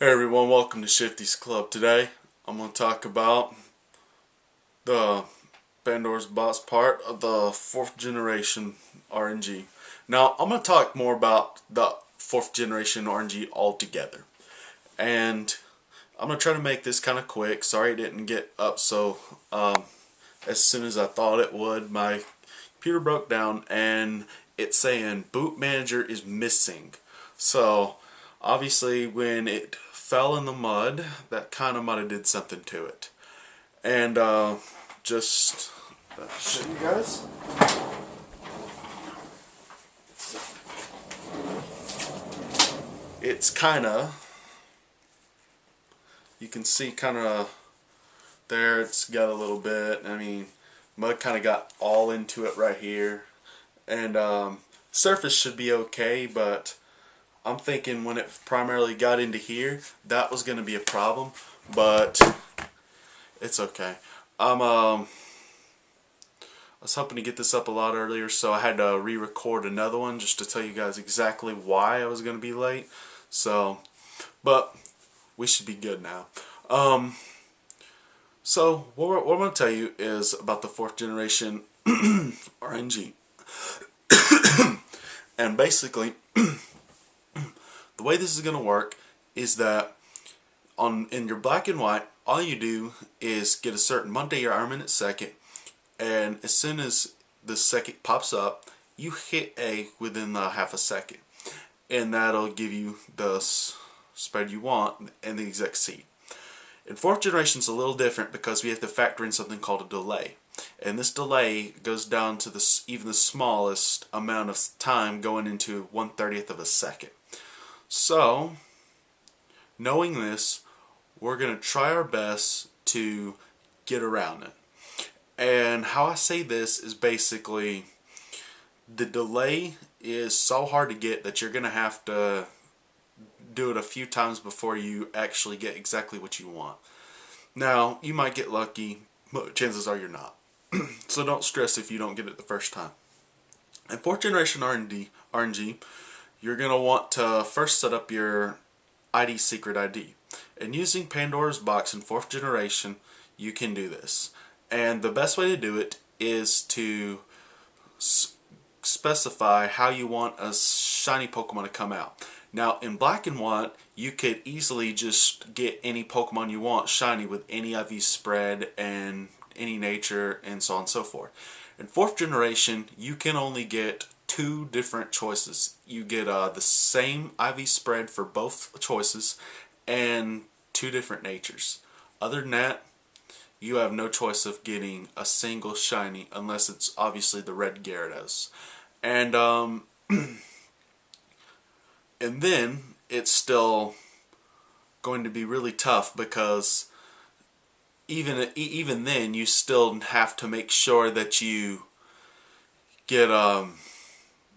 Hey everyone, welcome to Shifty's Club. Today I'm going to talk about the Pandora's box part of the 4th generation RNG. Now I'm going to talk more about the 4th generation RNG altogether. And I'm going to try to make this kind of quick. Sorry it didn't get up so as soon as I thought it would. My computer broke down and it's saying boot manager is missing. So obviously when it fell in the mud, that kind of might have did something to it. And just show you guys. It's kind of, you can see kind of there, it's got a little bit, I mean, mud kind of got all into it right here. And surface should be okay, but I'm thinking when it primarily got into here, that was going to be a problem, but it's okay. I was hoping to get this up a lot earlier, so I had to re-record another one just to tell you guys exactly why I was going to be late. So, but we should be good now. So what I'm going to tell you is about the 4th generation RNG. And basically, the way this is going to work is that in your black and white, all you do is get a certain Monday or minute second, and as soon as the second pops up, you hit A within half a second, and that'll give you the spread you want and the exact seed. In 4th generation, it's a little different because we have to factor in something called a delay. And this delay goes down to even the smallest amount of time, going into 1/30th of a second. So, knowing this, we're going to try our best to get around it. And how I say this is basically, the delay is so hard to get that you're going to have to do it a few times before you actually get exactly what you want. Now, you might get lucky, but chances are you're not. So don't stress if you don't get it the first time. In 4th generation RNG, you're going to want to first set up your secret ID. And using Pandora's box in 4th generation, you can do this. And the best way to do it is to specify how you want a shiny Pokemon to come out. Now, in black and white, you could easily just get any Pokemon you want shiny with any IV spread and any nature and so on and so forth. In 4th generation, you can only get 2 different choices. You get the same IV spread for both choices and 2 different natures. Other than that, you have no choice of getting a single shiny unless it's obviously the red Gyarados. And and then it's still going to be really tough because even then you still have to make sure that you get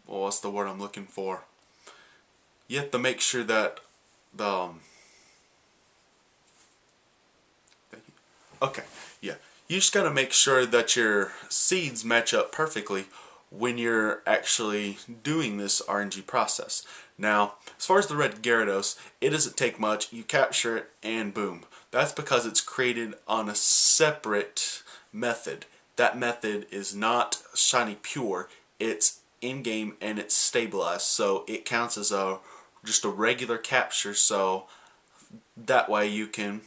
well, what's the word I'm looking for? You have to make sure that the okay, yeah. You just gotta make sure that your seeds match up perfectly when you're actually doing this RNG process. Now, as far as the red Gyarados, it doesn't take much. You capture it and boom. That's because it's created on a separate method. That method is not shiny pure. It's in-game and it's stabilized, so it counts as just a regular capture, so that way you can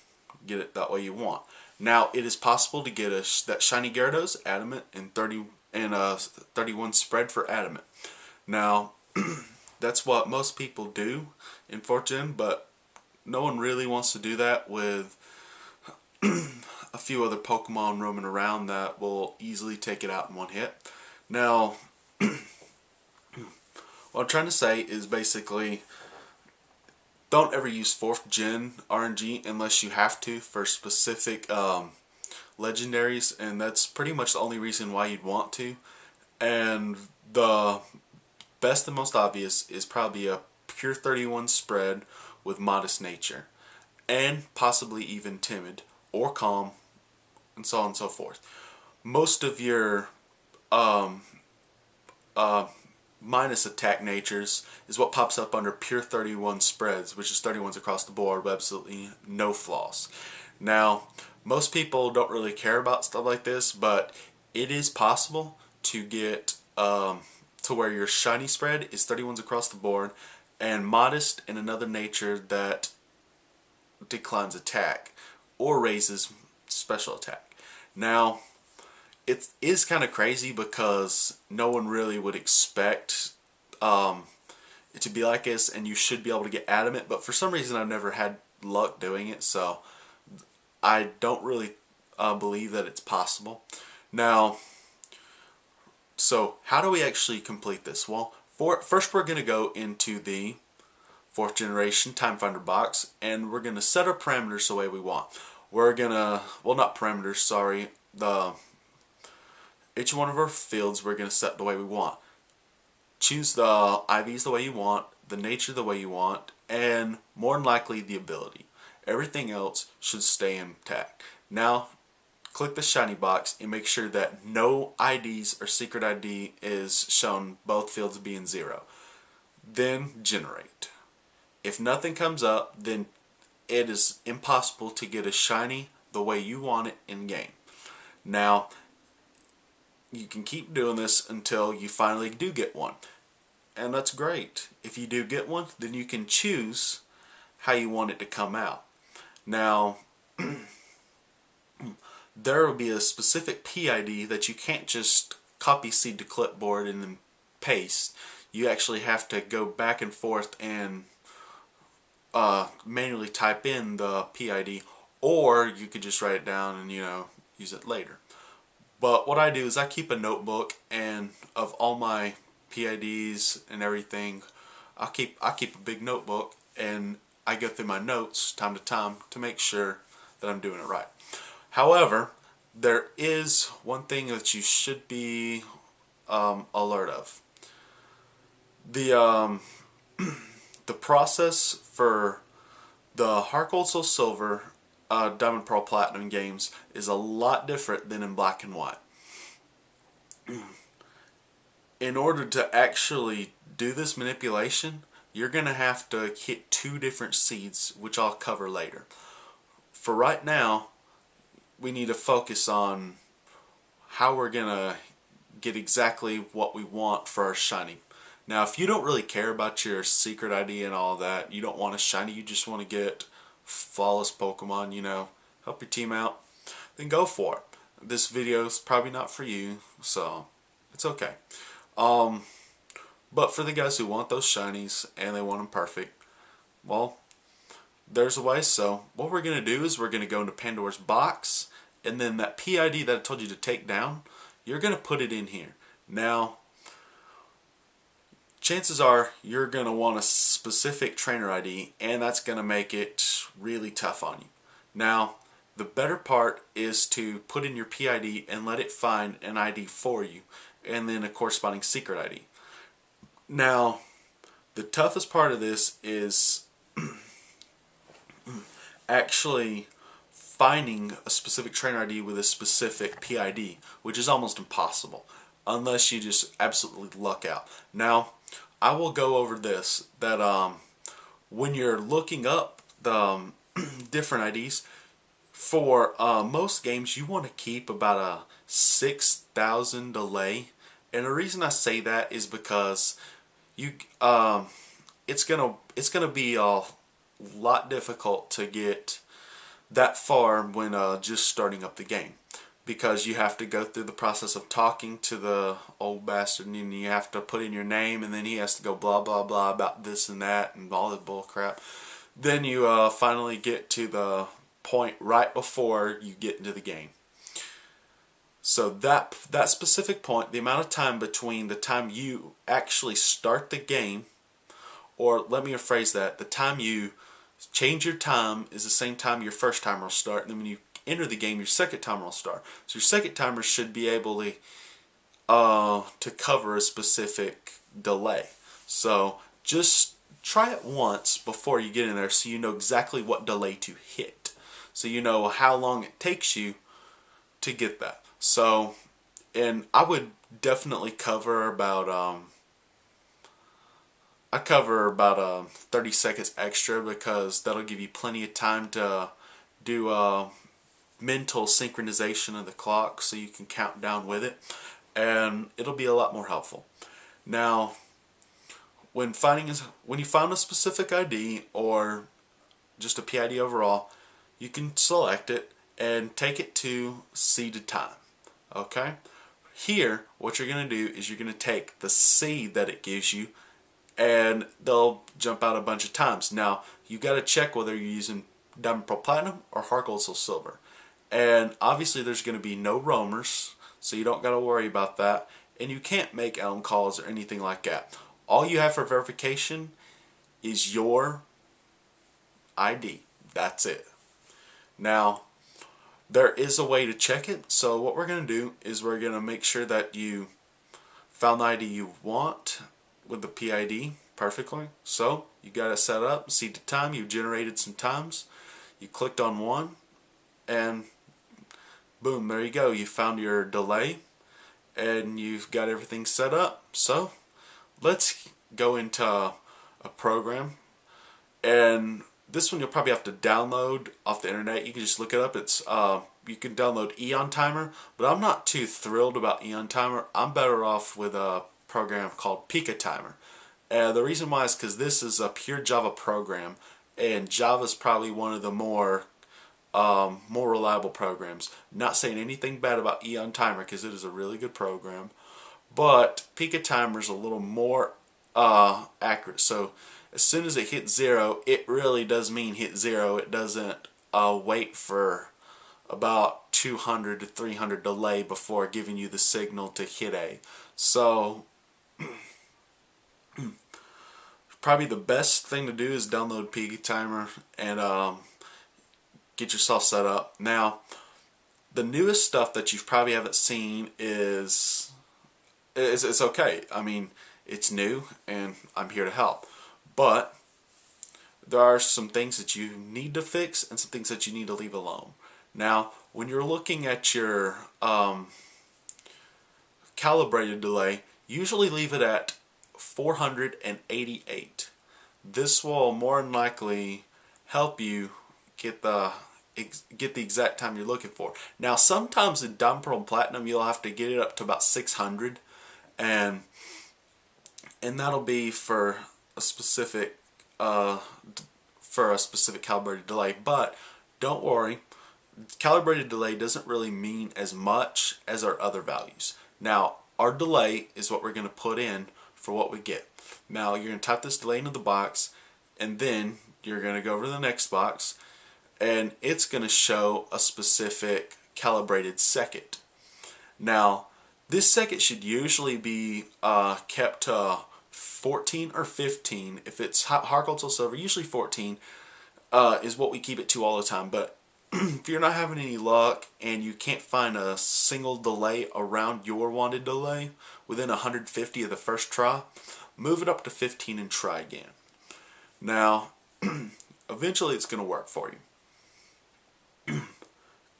get it that way you want. Now, it is possible to get that shiny Gyarados, Adamant, and 31 spread for Adamant. Now, that's what most people do in 4th gen, but no one really wants to do that with a few other Pokemon roaming around that will easily take it out in one hit. Now, what I'm trying to say is basically, don't ever use 4th gen RNG unless you have to for specific legendaries, and that's pretty much the only reason why you'd want to. And the best and most obvious is probably a pure 31 spread with modest nature, and possibly even timid or calm, and so on and so forth. Most of your minus attack natures is what pops up under pure 31 spreads, which is 31s across the board with absolutely no flaws. Now, most people don't really care about stuff like this, but it is possible to get to where your shiny spread is 31s across the board and modest in another nature that declines attack or raises special attack. Now, it is kind of crazy because no one really would expect it to be like this, and you should be able to get adamant, but for some reason I've never had luck doing it, so I don't really believe that it's possible. Now, so how do we actually complete this? Well, first we're going to go into the 4th generation Time Finder box, and we're going to set our parameters the way we want. We're going to, well, not parameters, sorry, each one of our fields we're going to set the way we want. Choose the IVs the way you want, the nature the way you want, and more than likely the ability. Everything else should stay intact. Now, click the shiny box and make sure that no IDs or secret ID is shown, both fields being 0. Then generate. If nothing comes up, then it is impossible to get a shiny the way you want it in game. Now, you can keep doing this until you finally do get one, and that's great. If you do get one, then you can choose how you want it to come out. Now, there will be a specific PID that you can't just copy seed to clipboard and then paste. You actually have to go back and forth and manually type in the PID, or you could just write it down and use it later. But what I do is I keep a notebook, and of all my PIDs and everything, I keep a big notebook, and I go through my notes time to time to make sure that I'm doing it right. However, there is one thing that you should be alert of. The process for the Heart Gold Soul Silver Diamond Pearl Platinum games is a lot different than in black and white. In order to actually do this manipulation, you're going to have to hit 2 different seeds, which I'll cover later. For right now, we need to focus on how we're going to get exactly what we want for our shiny. Now, if you don't really care about your secret ID and all that, you don't want a shiny, you just want to get flawless Pokemon, help your team out, then go for it. This video is probably not for you, so it's okay. But for the guys who want those shinies and they want them perfect, well, there's a way. So what we're going to do is we're going to go into Pandora's box, and then that PID that I told you to take down, you're going to put it in here. Now, chances are you're going to want a specific trainer ID, and that's going to make it really tough on you. Now, the better part is to put in your PID and let it find an ID for you, and then a corresponding secret ID. Now, the toughest part of this is actually finding a specific trainer ID with a specific PID, which is almost impossible unless you just absolutely luck out. Now, I will go over this, that when you're looking up the different IDs, for most games you want to keep about a 6,000 delay, and the reason I say that is because it's gonna be a lot difficult to get that far when just starting up the game, because you have to go through the process of talking to the old bastard, and you have to put in your name, and then he has to go blah blah blah about this and that and all that bull crap. Then you finally get to the point right before you get into the game. So that specific point, the amount of time between the time you actually start the game, or let me rephrase that, the time you change your time is the same time your first timer will start, and then when you enter the game, your second timer will start. So your second timer should be able to cover a specific delay. So just try it once before you get in there, so you know exactly what delay to hit, so you know how long it takes you to get that. So, and I would definitely cover about I cover about 30 seconds extra because that'll give you plenty of time to do mental synchronization of the clock so you can count down with it, and it'll be a lot more helpful. Now, when you find a specific ID or just a PID overall, you can select it and take it to seeded time. Okay? Here, what you're going to do is you're going to take the seed that it gives you, and they'll jump out a bunch of times. Now, you got to check whether you're using Diamond Pearl Platinum or Heart Gold Soul Silver. And obviously there's going to be no roamers, so you don't got to worry about that. And you can't make elm calls or anything like that. All you have for verification is your ID. That's it. Now, there is a way to check it. So what we're going to do is we're going to make sure that you found the ID you want with the PID perfectly. So you got it set up, see the time, you generated some times, you clicked on one, and boom, there you go. You found your delay and you've got everything set up. So let's go into a program, and this one you'll probably have to download off the internet. You can just look it up. It's you can download Eon Timer, but I'm not too thrilled about Eon Timer. I'm better off with a program called Pika Timer. The reason why is because this is a pure Java program, and Java is probably one of the more reliable programs. Not saying anything bad about Eon Timer because it is a really good program, but Pika Timer is a little more accurate. So as soon as it hits 0, it really does mean hit 0. It doesn't wait for about 200 to 300 delay before giving you the signal to hit A. So probably the best thing to do is download Pika Timer and get yourself set up. Now, the newest stuff that you probably haven't seen is it's okay. I mean, it's new and I'm here to help. But there are some things that you need to fix and some things that you need to leave alone. Now, when you're looking at your calibrated delay, usually leave it at 488. This will more than likely help you get the exact time you're looking for. Now, sometimes in Diamond Pearl and Platinum, you'll have to get it up to about 600, and that'll be for a specific calibrated delay. But don't worry, calibrated delay doesn't really mean as much as our other values. Now, our delay is what we're going to put in for what we get. Now, you're going to type this delay into the box, and then you're going to go over to the next box, and it's going to show a specific calibrated second. Now, this second should usually be kept to 14 or 15. If it's Heart Gold Soul Silver, usually 14 is what we keep it to all the time. But if you're not having any luck and you can't find a single delay around your wanted delay within 150 of the first try, move it up to 15 and try again. Now, eventually it's going to work for you.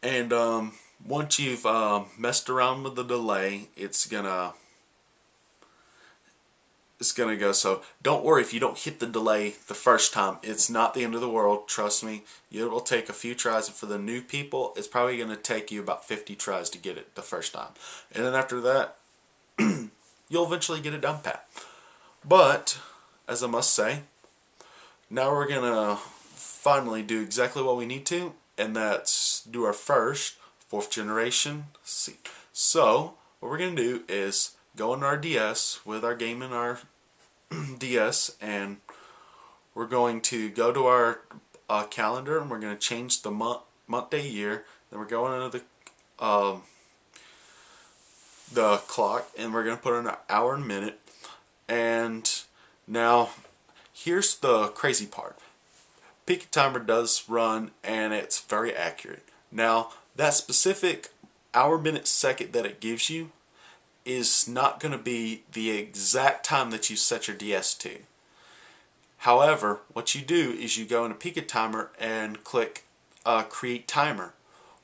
And once you've messed around with the delay, it's gonna go. So don't worry if you don't hit the delay the first time. It's not the end of the world. Trust me. It will take a few tries. And for the new people, it's probably going to take you about 50 tries to get it the first time. And then after that, you'll eventually get it down pat. But, as I must say, now we're going to finally do exactly what we need to, and that's do our first 4th generation seed. So, what we're going to do is go into our DS with our game in our DS, and we're going to go to our calendar, and we're going to change the month, day, year. Then we're going into the clock, and we're going to put in an hour and minute. And now, here's the crazy part. Pika Timer does run, and it's very accurate. Now, that specific hour, minute, second that it gives you is not going to be the exact time that you set your DS to. However, what you do is you go into Pika Timer and click Create Timer.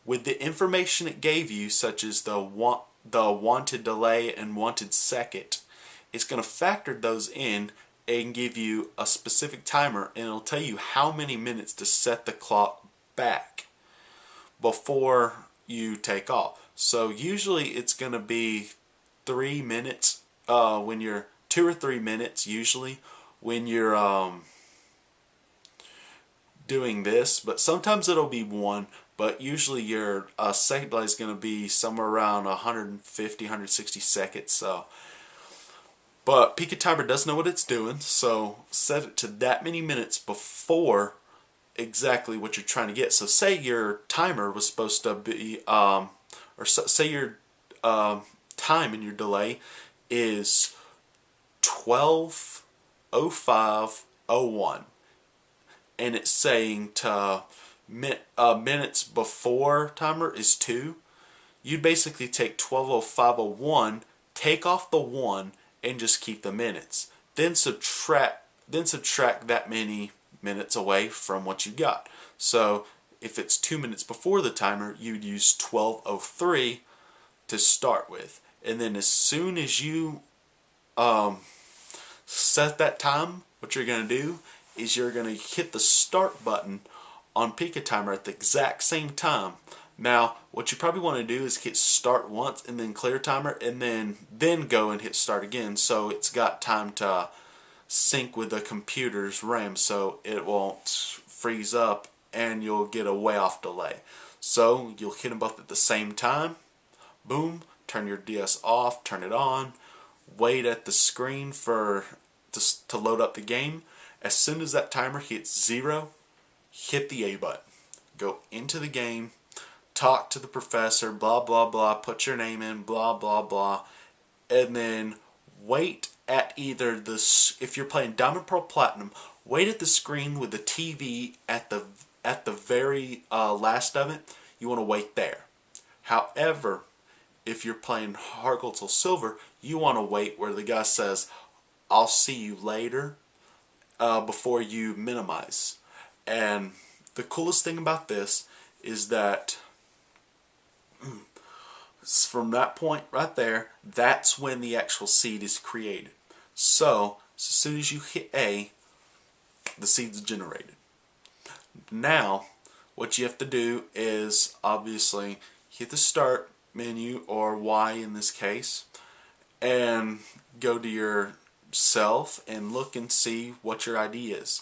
With the information it gave you, such as the wanted delay and wanted second, it's going to factor those in and give you a specific timer, and it'll tell you how many minutes to set the clock back before you take off. So usually it's going to be 3 minutes when you're 2 or 3 minutes usually when you're doing this, but sometimes it'll be 1, but usually your second delay is going to be somewhere around 150 160 seconds. So but Pika Timer does know what it's doing, so set it to that many minutes before exactly what you're trying to get. So say your timer was supposed to be say your time in your delay is 12:05:01, and it's saying to minutes before timer is 2. You'd basically take 12:05:01, take off the 1, and just keep the minutes. Then subtract that many minutes away from what you got. So if it's 2 minutes before the timer, you'd use 12:03 to start with, and then as soon as you set that time, what you're going to do is you're going to hit the start button on Pika Timer at the exact same time. Now what you probably want to do is hit start once and then clear timer, and then go and hit start again, so it's got time to sync with the computer's RAM, so it won't freeze up and you'll get a way off delay. So you'll hit them both at the same time. Boom, turn your DS off, turn it on, wait at the screen for to load up the game. As soon as that timer hits 0, hit the A button, go into the game, talk to the professor, blah blah blah, put your name in, blah blah blah, and then wait at either if you're playing Diamond, Pearl, Platinum, wait at the screen with the TV at the very last of it. You want to wait there. However, if you're playing Heart Gold, Soul Silver, you want to wait where the guy says, "I'll see you later," before you minimize. And the coolest thing about this is that from that point right there, that's when the actual seed is created. So as soon as you hit A, the seed's generated. Now what you have to do is obviously hit the start menu, or Y in this case, and go to yourself and look and see what your ID is.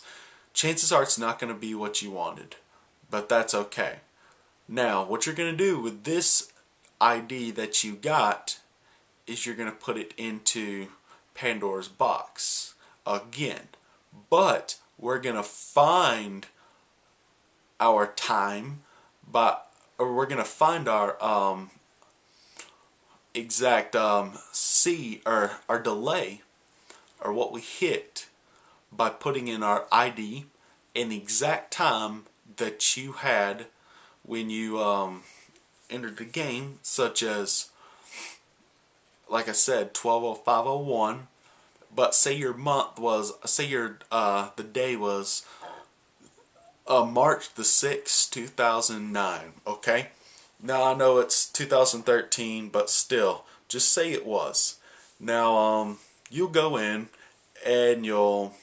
Chances are it's not going to be what you wanted, but that's okay. Now what you're going to do with this ID that you got is you're going to put it into Pandora's box again, but we're going to find our time or we're going to find our exact C or our delay, or what we hit, by putting in our ID and the exact time that you had when you entered the game, such as, like I said, 12:05:01. But say your month was, say your the day was March the 6th, 2009. Okay. Now I know it's 2013, but still, just say it was. Now you'll go in and you'll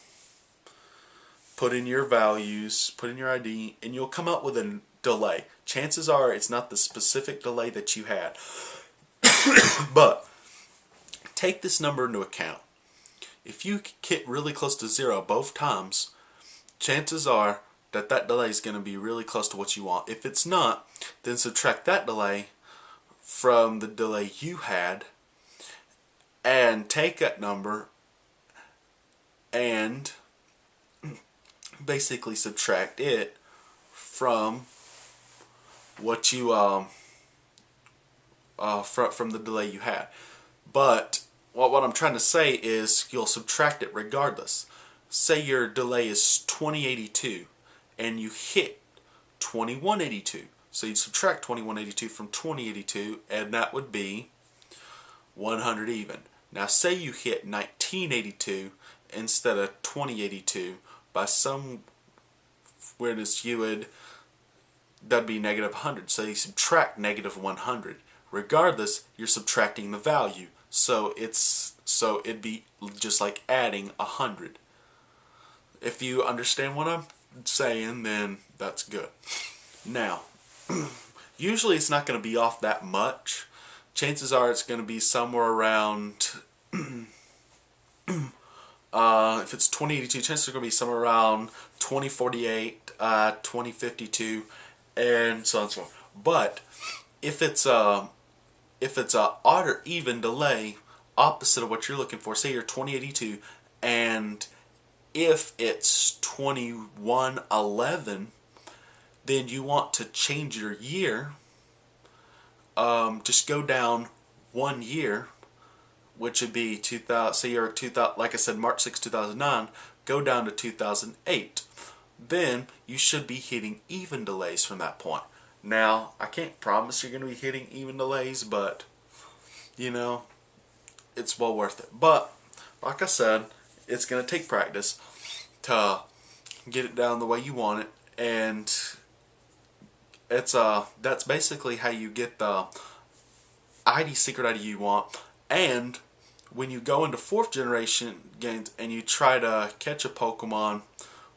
put in your values, put in your ID, and you'll come up with a delay. Chances are it's not the specific delay that you had. But take this number into account. If you hit really close to 0 both times, chances are that that delay is going to be really close to what you want. If it's not, then subtract that delay from the delay you had, and take that number and basically subtract it from what you from the delay you had. But what I'm trying to say is you'll subtract it regardless. Say your delay is 2082 and you hit 2182. So you'd subtract 2182 from 2082, and that would be 100 even. Now say you hit 1982 instead of 2082, by some weirdness that'd be negative 100. So you subtract negative 100. Regardless, you're subtracting the value. So it'd be just like adding 100. If you understand what I'm saying, then that's good. Now, usually it's not going to be off that much. Chances are it's going to be somewhere around, if it's 2082, chances are going to be somewhere around 2048, 2052, and so on and so forth. But if it's a odd or even delay, opposite of what you're looking for, say you're 2082, and if it's 2111, then you want to change your year. Just go down 1 year, which would be 2000. Say you're at 2000, like I said, March 6, 2009. Go down to 2008. Then you should be hitting even delays from that point. Now, I can't promise you're going to be hitting even delays, but you know, it's well worth it. But like I said, it's going to take practice to get it down the way you want it, and that's basically how you get the secret ID you want. And when you go into 4th generation games and you try to catch a Pokemon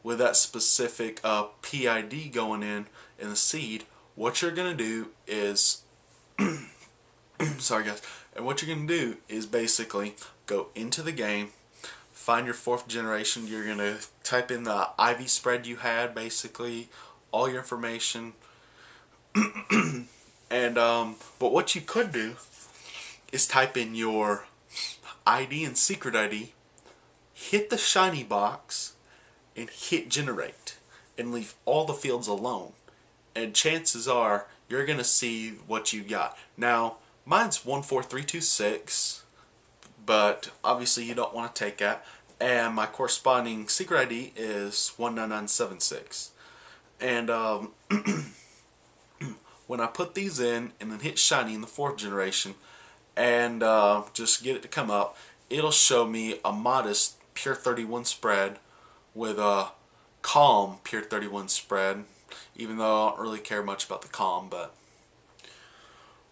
with that specific PID going in the seed, what you're gonna do is sorry guys, and what you're gonna do is basically go into the game, find your 4th generation. You're gonna type in the IV spread you had, basically all your information. And but what you could do is type in your ID and secret ID, hit the shiny box, and hit generate, and leave all the fields alone. And chances are you're gonna see what you got. Now, mine's 14326, but obviously you don't want to take that. And my corresponding secret ID is 19976. And when I put these in and then hit shiny in the 4th generation and just get it to come up, it'll show me a modest pure 31 spread with a calm pure 31 spread, even though I don't really care much about the calm.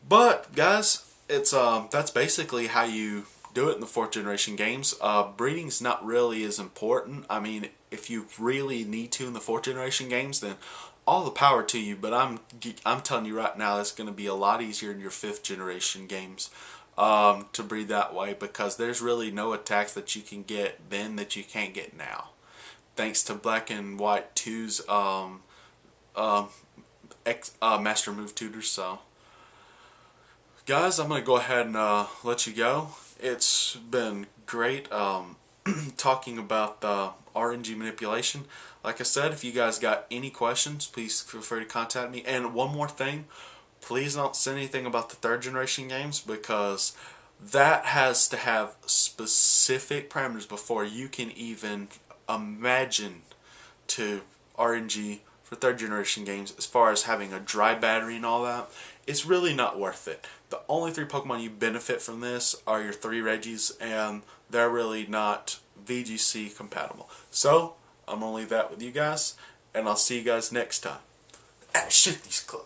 But guys, it's that's basically how you do it in the 4th generation games. Breeding's not really as important. I mean, if you really need to in the 4th generation games, then all the power to you. But I'm telling you right now, it's going to be a lot easier in your 5th generation games to breed that way, because there's really no attacks that you can get then that you can't get now, thanks to Black and White 2's Master Move Tutors. So guys, I'm going to go ahead and let you go. It's been great talking about the RNG manipulation. Like I said, if you guys got any questions, please feel free to contact me. And one more thing, please don't send anything about the 3rd generation games, because that has to have specific parameters before you can even imagine to RNG for 3rd generation games. As far as having a dry battery and all that, it's really not worth it. The only 3 Pokemon you benefit from this are your 3 Regis, and they're really not VGC compatible. So I'm going to leave that with you guys, and I'll see you guys next time at Shifty's Club.